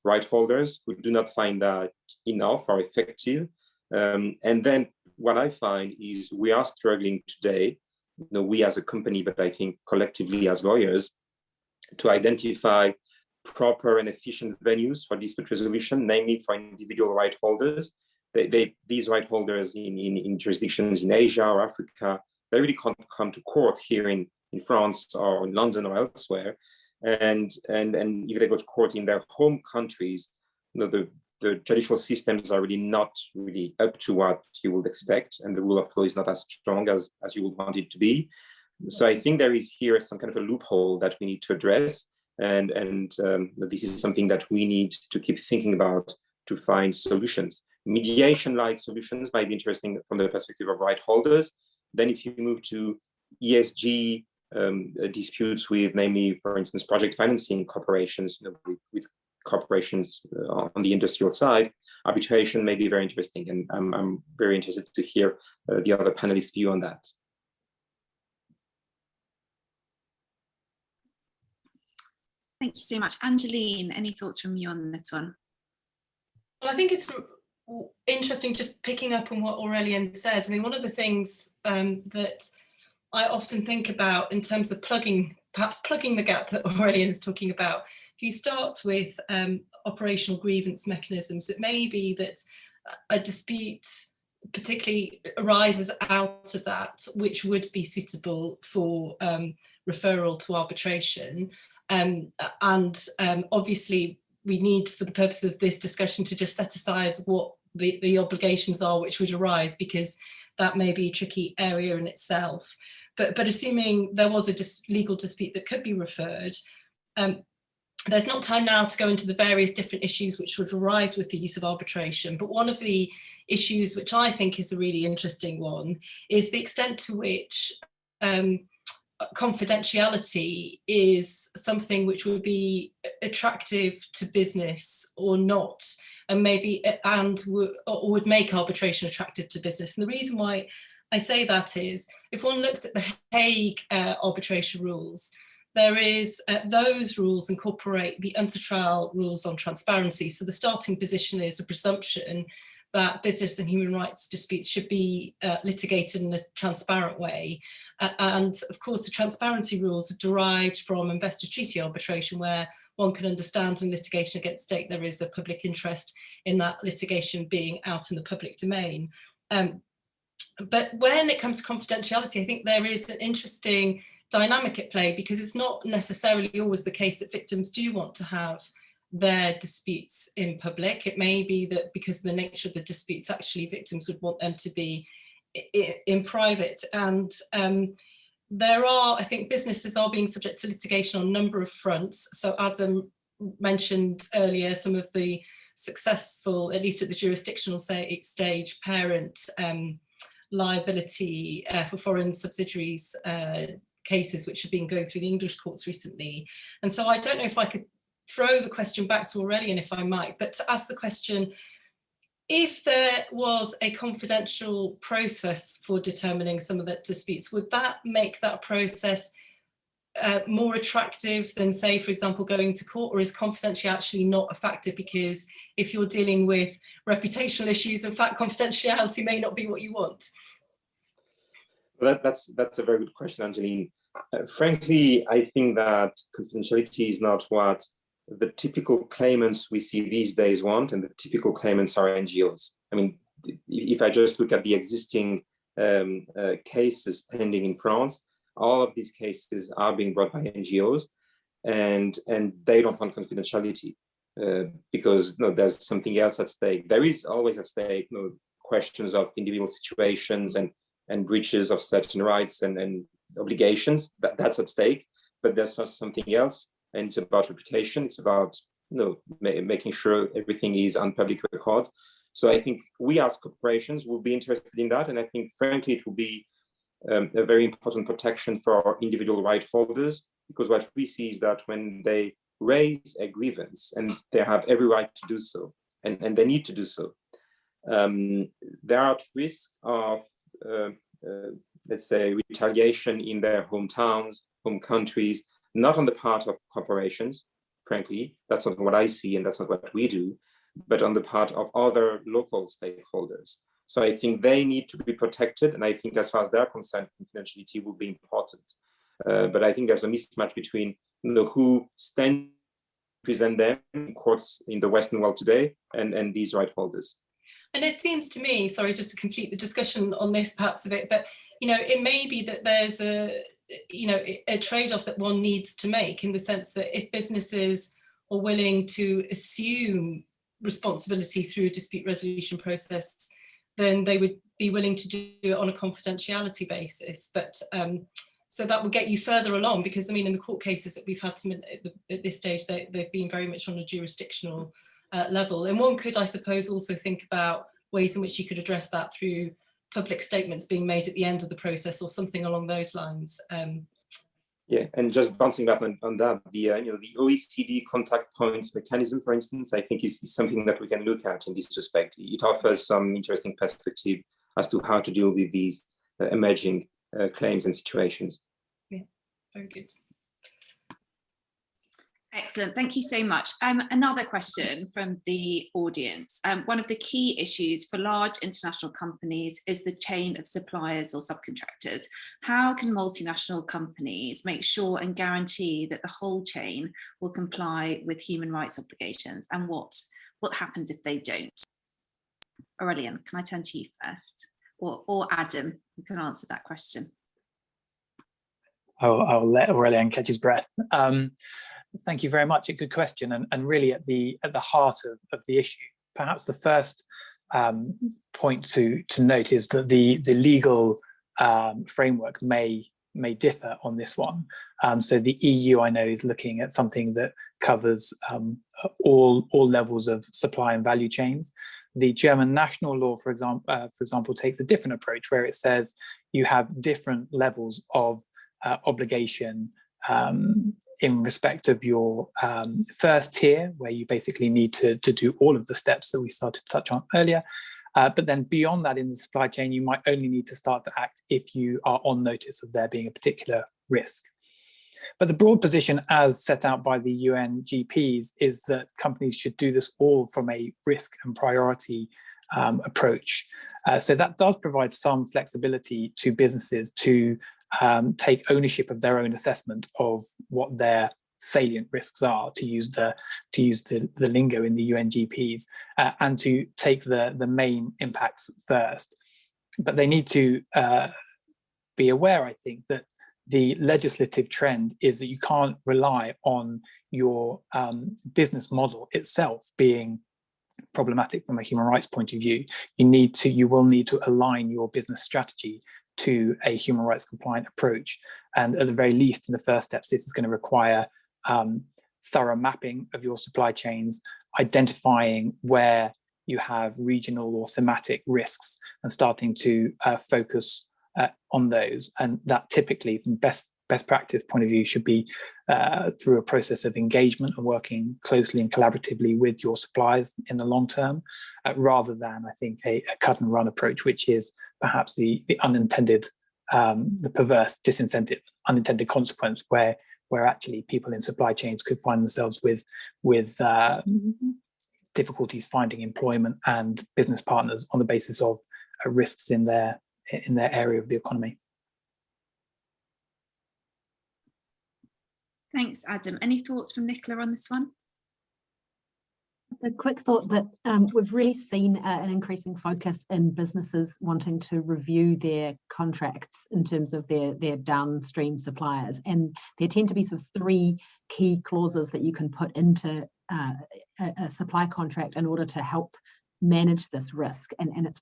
E: right holders who do not find that enough or effective. And then what I find is we are struggling today, we as a company, but I think collectively as lawyers, to identify proper and efficient venues for dispute resolution, namely for individual right holders. These right holders in jurisdictions in Asia or Africa, they really can't come to court here in France or in London or elsewhere. And if they go to court in their home countries, the judicial systems are really not really up to what you would expect, and the rule of law is not as strong as you would want it to be. So I think there is here some kind of a loophole that we need to address, and this is something that we need to keep thinking about to find solutions. Mediation-like solutions might be interesting from the perspective of right holders. Then if you move to ESG disputes with, namely, for instance, project financing corporations, with corporations on the industrial side, arbitration may be very interesting, and I'm very interested to hear the other panelists' view on that.
B: Thank you so much. Angeline, any thoughts from you on this one?
F: Well, I think it's interesting, just picking up on what Aurélien said. I mean, one of the things that I often think about in terms of perhaps plugging the gap that Aurélien is talking about, if you start with operational grievance mechanisms, it may be that a dispute particularly arises out of that, which would be suitable for referral to arbitration. And obviously, we need, for the purpose of this discussion, to just set aside what the obligations are which would arise, because that may be a tricky area in itself. But assuming there was a legal dispute that could be referred, there's not time now to go into the various different issues which would arise with the use of arbitration. But one of the issues which I think is a really interesting one is the extent to which confidentiality is something which would be attractive to business or not, and maybe would make arbitration attractive to business. And the reason why I say that is, if one looks at the Hague arbitration rules, there is those rules incorporate the inter-trial rules on transparency. So the starting position is a presumption that business and human rights disputes should be litigated in a transparent way. And of course, the transparency rules are derived from investor treaty arbitration, where one can understand in litigation against state there is a public interest in that litigation being out in the public domain. But when it comes to confidentiality, I think there is an interesting dynamic at play, because it's not necessarily always the case that victims do want to have their disputes in public. It may be that because of the nature of the disputes, actually victims would want them to be in private. And there are, I think businesses are being subject to litigation on a number of fronts. So Adam mentioned earlier some of the successful, at least at the jurisdictional stage, parent liability for foreign subsidiaries cases which have been going through the English courts recently. And so I don't know if I could throw the question back to Aurelian, if I might, but to ask the question, if there was a confidential process for determining some of the disputes, would that make that process more attractive than, say, for example, going to court? Or is confidentiality actually not a factor? Because if you're dealing with reputational issues, in fact, confidentiality may not be what you want.
E: Well, that's a very good question, Angeline. Frankly, I think that confidentiality is not what the typical claimants we see these days want, and the typical claimants are NGOs. I mean, if I just look at the existing cases pending in France, all of these cases are being brought by NGOs, and they don't want confidentiality because there's something else at stake. There is always at stake questions of individual situations and breaches of certain rights and obligations. That's at stake, but there's something else, and it's about reputation. It's about making sure everything is on public record. So I think we as corporations will be interested in that, and I think frankly it will be a very important protection for our individual right holders, because what we see is that when they raise a grievance, and they have every right to do so, and they need to do so, they are at risk of let's say retaliation in their hometowns, home countries, not on the part of corporations, frankly, that's not what I see and that's not what we do, but on the part of other local stakeholders. So I think they need to be protected, and I think as far as they're concerned, confidentiality will be important. But I think there's a mismatch between who stands to present them in courts in the Western world today and these right holders.
F: And it seems to me, sorry, just to complete the discussion on this perhaps a bit, but it may be that there's a trade-off that one needs to make, in the sense that if businesses are willing to assume responsibility through a dispute resolution process, then they would be willing to do it on a confidentiality basis. But so that would get you further along, because I mean, in the court cases that we've had at this stage, they've been very much on a jurisdictional level. And one could, I suppose, also think about ways in which you could address that through public statements being made at the end of the process or something along those lines.
E: Yeah, and just bouncing back on that, the OECD contact points mechanism, for instance, I think is something that we can look at in this respect. It offers some interesting perspective as to how to deal with these emerging claims and situations.
F: Yeah, very good.
B: Excellent, thank you so much. Another question from the audience. One of the key issues for large international companies is the chain of suppliers or subcontractors. How can multinational companies make sure and guarantee that the whole chain will comply with human rights obligations, and what happens if they don't? Aurelian, can I turn to you first? Or Adam, you can answer that question.
C: I'll let Aurelian catch his breath. Thank you very much. A good question, and really at the heart of the issue. Perhaps the first point to note is that the legal framework may differ on this one. So the EU, I know, is looking at something that covers all levels of supply and value chains. The German national law, for example, takes a different approach, where it says you have different levels of obligation in respect of your first tier, where you basically need to do all of the steps that we started to touch on earlier. But then beyond that, in the supply chain, you might only need to start to act if you are on notice of there being a particular risk. But the broad position as set out by the UNGPs is that companies should do this all from a risk and priority approach. So that does provide some flexibility to businesses to take ownership of their own assessment of what their salient risks are, to use the lingo in the UNGPs, and to take the main impacts first. But they need to be aware, I think, that the legislative trend is that you can't rely on your business model itself being problematic from a human rights point of view. You will need to align your business strategy to a human rights compliant approach. And at the very least, in the first steps, this is going to require thorough mapping of your supply chains, identifying where you have regional or thematic risks and starting to focus on those. And that typically, from best practice point of view, should be through a process of engagement and working closely and collaboratively with your suppliers in the long term, rather than, I think, a cut and run approach, which is perhaps the unintended, the perverse disincentive, unintended consequence, where actually people in supply chains could find themselves with difficulties finding employment and business partners on the basis of risks in their area of the economy.
B: Thanks, Adam. Any thoughts from Nicola on this one?
D: A quick thought that we've really seen an increasing focus in businesses wanting to review their contracts in terms of their downstream suppliers, and there tend to be sort of three key clauses that you can put into a supply contract in order to help manage this risk, and it's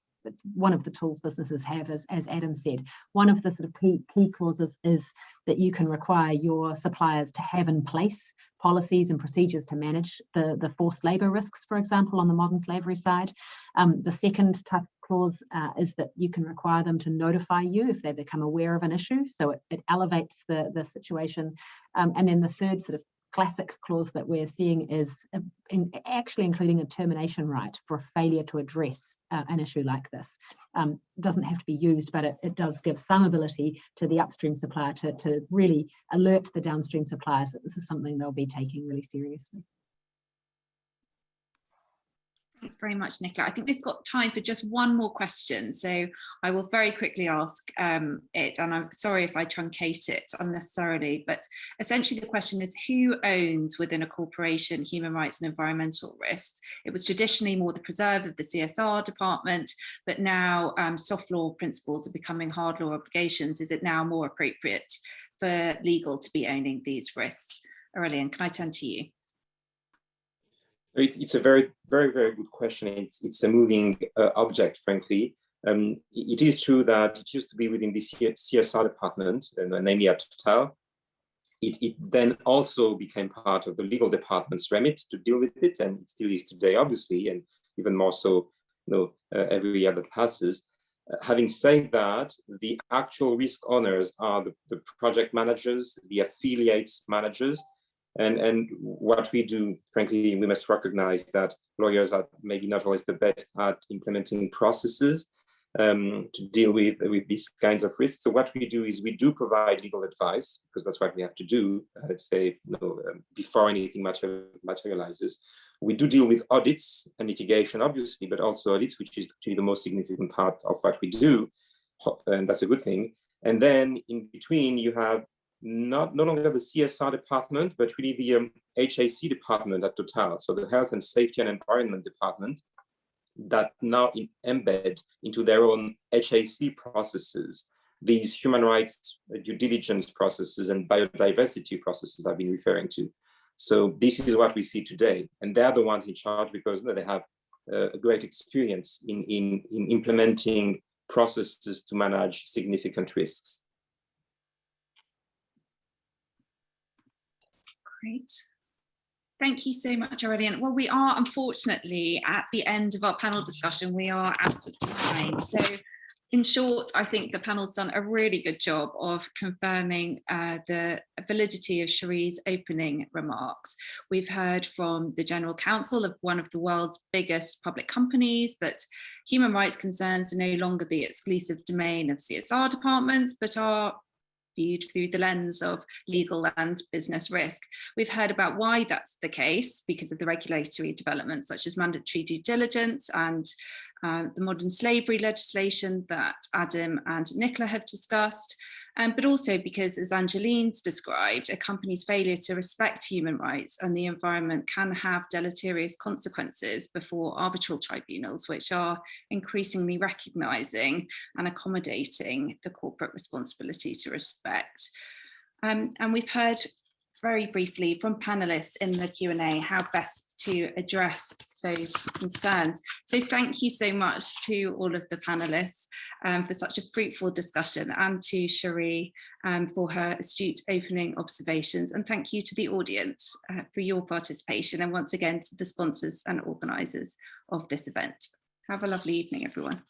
D: one of the tools businesses have, as Adam said. One of the sort of key clauses is that you can require your suppliers to have in place policies and procedures to manage the forced labour risks, for example, on the modern slavery side. The second type of clause is that you can require them to notify you if they become aware of an issue, so it elevates the situation. And then the third sort of classic clause that we're seeing is actually including a termination right for a failure to address an issue like this. Doesn't have to be used, but it does give some ability to the upstream supplier to really alert the downstream suppliers that this is something they'll be taking really seriously.
B: Thanks very much, Nicola. I think we've got time for just one more question, so I will very quickly ask it, and I'm sorry if I truncate it unnecessarily, but essentially the question is, who owns within a corporation human rights and environmental risks? It was traditionally more the preserve of the CSR department, but now soft law principles are becoming hard law obligations. Is it now more appropriate for legal to be owning these risks? Aurélien, can I turn to you?
E: It's a very, very, very good question. It's a moving object, frankly. It is true that it used to be within the CSR department, namely at Total. It then also became part of the legal department's remit to deal with it, and it still is today, obviously, and even more so, every year that passes. Having said that, the actual risk owners are the project managers, the affiliates managers. And what we do, frankly, we must recognize that lawyers are maybe not always the best at implementing processes to deal with these kinds of risks. So what we do is we do provide legal advice, because that's what we have to do, let's say, before anything materializes. We do deal with audits and litigation, obviously, but also audits, which is actually the most significant part of what we do, and that's a good thing. And then in between, you have no longer the CSR department, but really the HAC department at Total, so the Health and Safety and Environment department, that now embed into their own HAC processes these human rights due diligence processes and biodiversity processes I've been referring to. So this is what we see today, and they're the ones in charge because they have a great experience in implementing processes to manage significant risks.
B: Great. Thank you so much, Aurélien. Well, we are unfortunately at the end of our panel discussion. We are out of time. So in short, I think the panel's done a really good job of confirming the validity of Cherie's opening remarks. We've heard from the General Counsel of one of the world's biggest public companies that human rights concerns are no longer the exclusive domain of CSR departments, but are viewed through the lens of legal and business risk. We've heard about why that's the case because of the regulatory developments such as mandatory due diligence and the modern slavery legislation that Adam and Nicola have discussed, but also because, as Angeline's described, a company's failure to respect human rights and the environment can have deleterious consequences before arbitral tribunals, which are increasingly recognising and accommodating the corporate responsibility to respect. And we've heard very briefly from panelists in the Q&A how best to address those concerns. So thank you so much to all of the panelists for such a fruitful discussion, and to Cherie for her astute opening observations. And thank you to the audience for your participation, and once again to the sponsors and organisers of this event. Have a lovely evening, everyone.